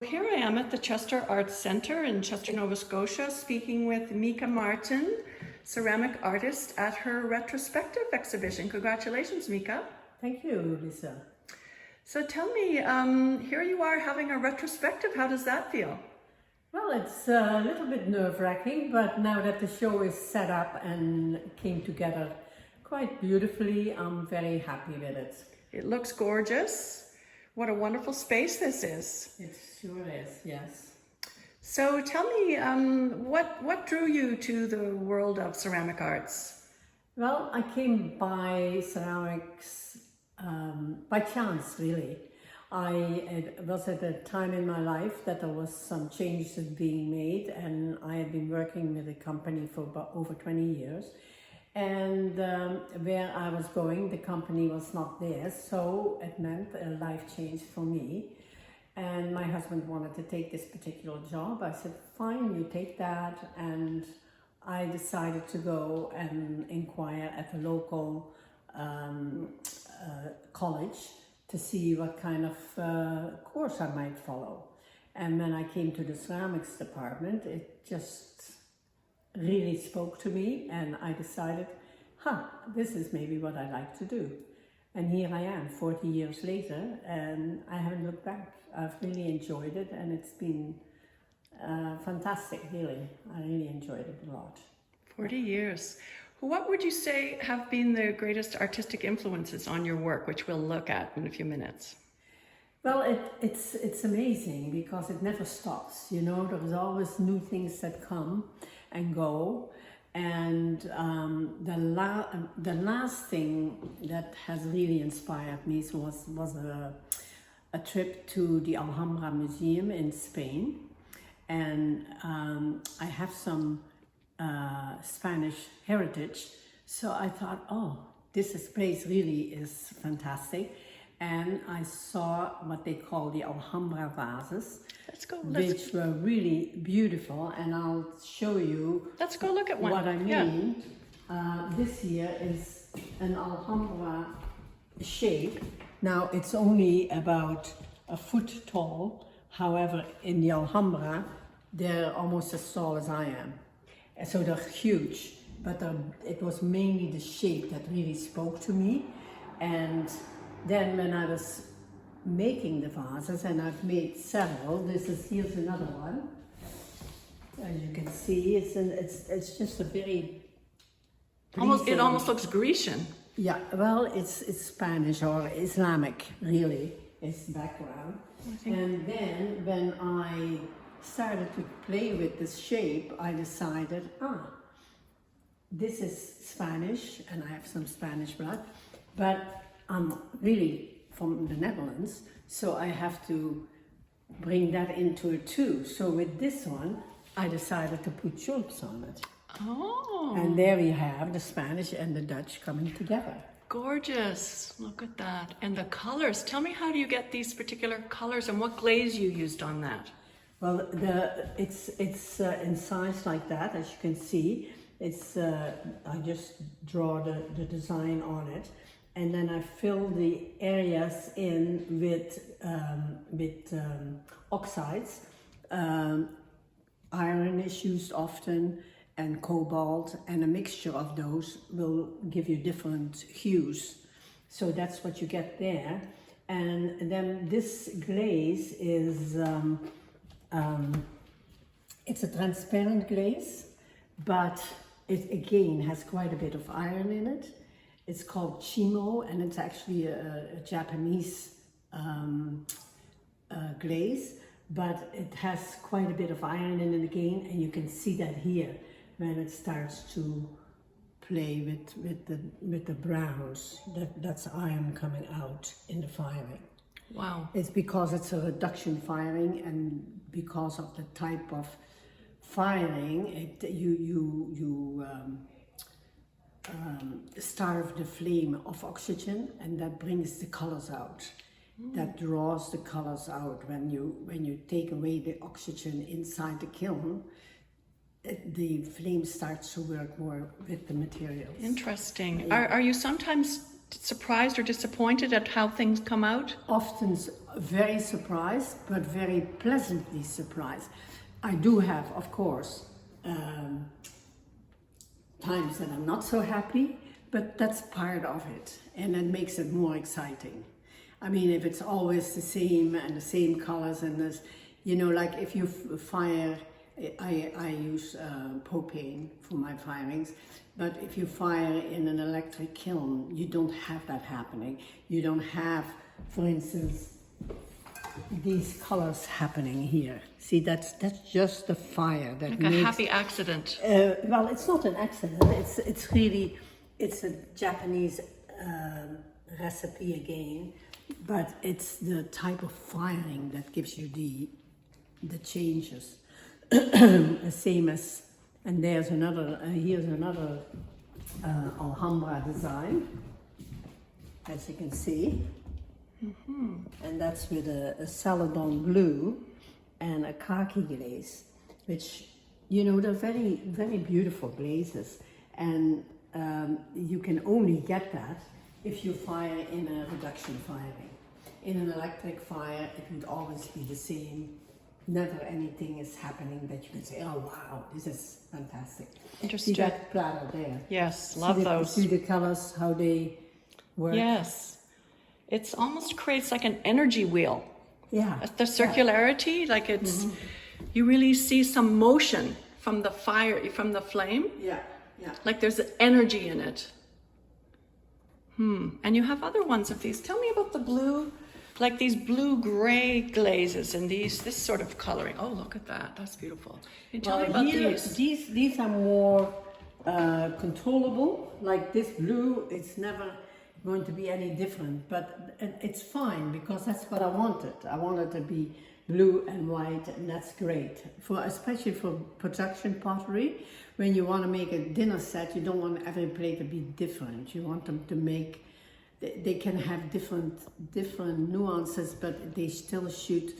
Here I am at the Chester Arts Centre in Chester, Nova Scotia, speaking with Mieke Martin, ceramic artist at her Retrospective exhibition. Congratulations, Mieke. Thank you, Lisa. So tell me, here you are having a retrospective. How does that feel? Well, it's a little bit nerve-wracking, but now that the show is set up and came together quite beautifully, I'm very happy with it. It looks gorgeous. What a wonderful space this is. It sure is, yes. So tell me, what drew you to the world of ceramic arts? Well, I came by ceramics by chance, really. It was at a time in my life that there was some changes being made, and I had been working with a company for about over 20 years. And where I was going, the company was not there, so it meant a life change for me. And my husband wanted to take this particular job. I said, fine, you take that. And I decided to go and inquire at the local college to see what kind of course I might follow. And when I came to the ceramics department, it just really spoke to me, and I decided, this is maybe what I like to do. And here I am 40 years later, and I haven't looked back. I've really enjoyed it, and it's been fantastic, really. I really enjoyed it a lot. 40 years. What would you say have been the greatest artistic influences on your work, which we'll look at in a few minutes? Well, it's amazing because it never stops, you know. There's always new things that come and go, and the last thing that has really inspired me was a trip to the Alhambra Museum in Spain, and I have some Spanish heritage, so I thought, this place really is fantastic. And I saw what they call the Alhambra vases, which were really beautiful, and I'll show you. Let's go look at one. What I mean. Yeah. This here is an Alhambra shape. Now it's only about a foot tall. However, in the Alhambra, they're almost as tall as I am. So they're huge, but it was mainly the shape that really spoke to me. And then when I was making the vases, and I've made several, here's another one. As you can see, it's just a very it almost looks Grecian. Yeah, well, it's Spanish or Islamic, really, its background. And then when I started to play with this shape, I decided, this is Spanish, and I have some Spanish blood, but I'm really from the Netherlands, so I have to bring that into it too. So with this one, I decided to put tulps on it. Oh. And there we have the Spanish and the Dutch coming together. Gorgeous. Look at that. And the colors. Tell me, how do you get these particular colors, and what glaze you used on that? Well, it's incised like that, as you can see. I just draw the design on it. And then I fill the areas in with oxides. Iron is used often, and cobalt, and a mixture of those will give you different hues. So that's what you get there. And then this glaze is, it's a transparent glaze, but it again has quite a bit of iron in it. It's called chimo, and it's actually a Japanese glaze, but it has quite a bit of iron in it again, and you can see that here when it starts to play with the browns. That's iron coming out in the firing. Wow! It's because it's a reduction firing, and because of the type of firing, you starve the flame of oxygen, and that brings the colors out. That draws the colors out. When you take away the oxygen inside the kiln, the flame starts to work more with the materials. Interesting. Yeah. Are you sometimes surprised or disappointed at how things come out? Often very surprised, but very pleasantly surprised. I do have, of course, times that I'm not so happy, but that's part of it, and it makes it more exciting. I mean, if it's always the same and the same colors and this, you know, like if you fire, I use propane for my firings, but if you fire in an electric kiln, you don't have that happening. You don't have, for instance, these colors happening here. See, that's just the fire that Like makes a happy accident. well, it's not an accident. It's really a Japanese recipe again, but it's the type of firing that gives you the changes. The same as, and there's another. Here's another Alhambra design, as you can see. Mm-hmm. And that's with a celadon blue and a khaki glaze, which, you know, they're very, very beautiful glazes. And you can only get that if you fire in a reduction firing. In an electric fire, it would always be the same. Never anything is happening that you can say, oh wow, this is fantastic. Interesting. See that platter there? Yes, love those. See the colors, how they work? Yes. It's almost creates like an energy wheel. Yeah. The circularity, like it's, you really see some motion from the fire, from the flame. Yeah, yeah. Like there's energy in it. And you have other ones of these. Tell me about the blue, like these blue-gray glazes and this sort of coloring. Oh, look at that. That's beautiful. Can you tell me about these? These are more controllable. Like this blue, it's never going to be any different, but it's fine because that's what I wanted. I wanted to be blue and white, and that's great. Especially for production pottery, when you want to make a dinner set, you don't want every plate to be different. You want them to make, they can have different nuances, but they still should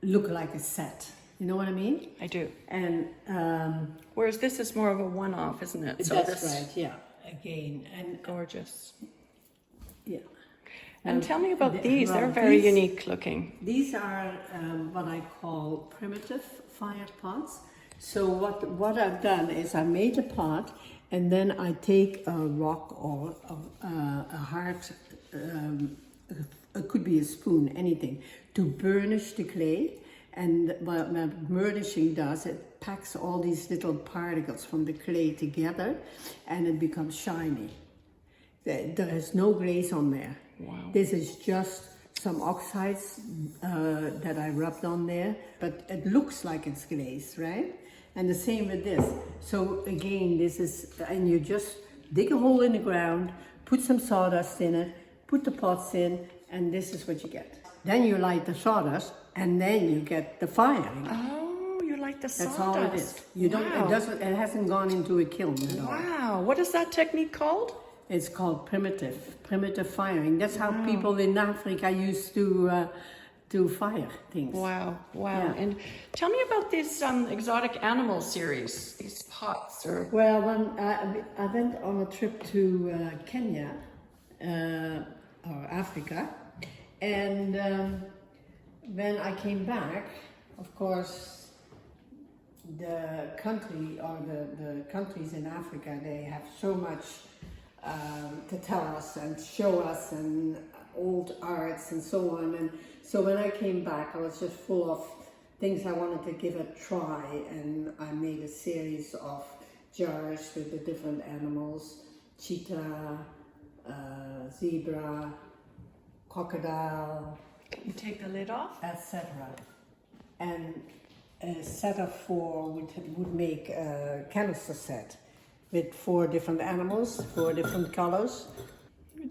look like a set. You know what I mean? I do. And whereas this is more of a one-off, isn't it? So that's right. Yeah. Again, and gorgeous. Yeah. And tell me about these. They're very unique looking. These are what I call primitive fire pots. So what I've done is I made a pot, and then I take a rock or a hard, it could be a spoon, anything, to burnish the clay. And what burnishing does, it packs all these little particles from the clay together, and it becomes shiny. There is no glaze on there. Wow. This is just some oxides that I rubbed on there, but it looks like it's glazed, right? And the same with this. So again, this is, and you just dig a hole in the ground, put some sawdust in it, put the pots in, and this is what you get. Then you light the sawdust, and then you get the firing. Oh, you like the sawdust. That's all it is. You don't. Wow. It hasn't gone into a kiln at all. Wow. What is that technique called? It's called primitive firing. That's how people in Africa used to fire things. Wow, wow. Yeah. And tell me about this exotic animal series, these pots. Well, when I went on a trip to Kenya, or Africa, and when I came back, of course, the country or the countries in Africa, they have so much to tell us and show us, and old arts and so on. And so when I came back, I was just full of things I wanted to give a try, and I made a series of jars with the different animals: cheetah, zebra, crocodile. Can you take the lid off? Etc. And a set of 4 would make a canister set with 4 different animals, 4 different colors.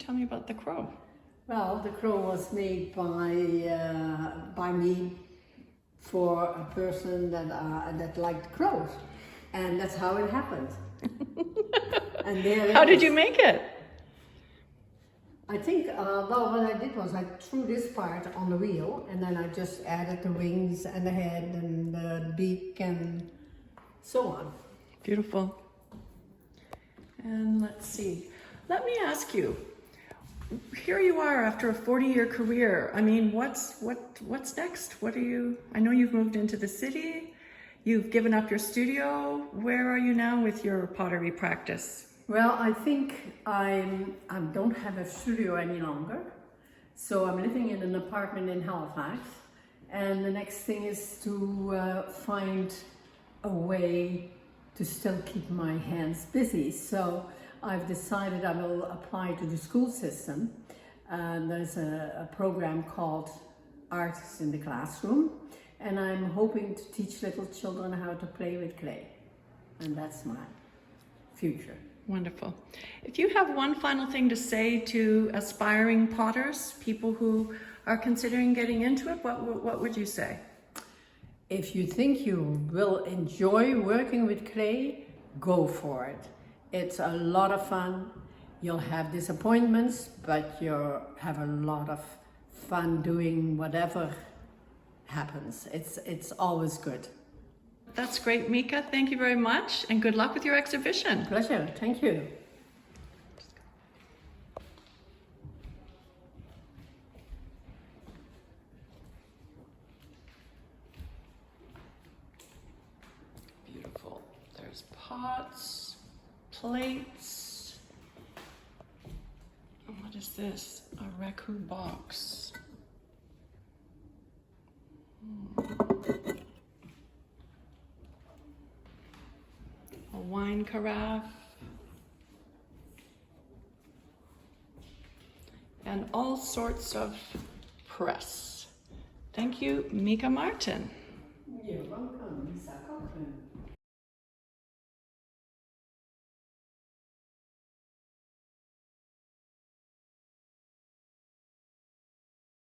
Tell me about the crow. Well, the crow was made by me for a person that liked crows, and that's how it happened. And there How did you make it? I think, well, what I did was I threw this part on the wheel, and then I just added the wings and the head and the beak and so on. Beautiful. And let's see. Let me ask you, here you are after a 40-year career. I mean, what's next? I know you've moved into the city, you've given up your studio. Where are you now with your pottery practice? Well, I think I don't have a studio any longer. So I'm living in an apartment in Halifax. And the next thing is to find a way to still keep my hands busy. So I've decided I will apply to the school system. There's a program called Arts in the Classroom, and I'm hoping to teach little children how to play with clay. And that's my future. Wonderful. If you have one final thing to say to aspiring potters, people who are considering getting into it, what would you say? If you think you will enjoy working with clay, go for it. It's a lot of fun. You'll have disappointments, but you'll have a lot of fun doing whatever happens. It's always good. That's great, Mieke. Thank you very much, and good luck with your exhibition. Pleasure. Thank you. Beautiful. There's pots, plates. And what is this? A raku box. A wine carafe. And all sorts of press. Thank you, Mieke Martin. You're welcome, Lisa Cochrane.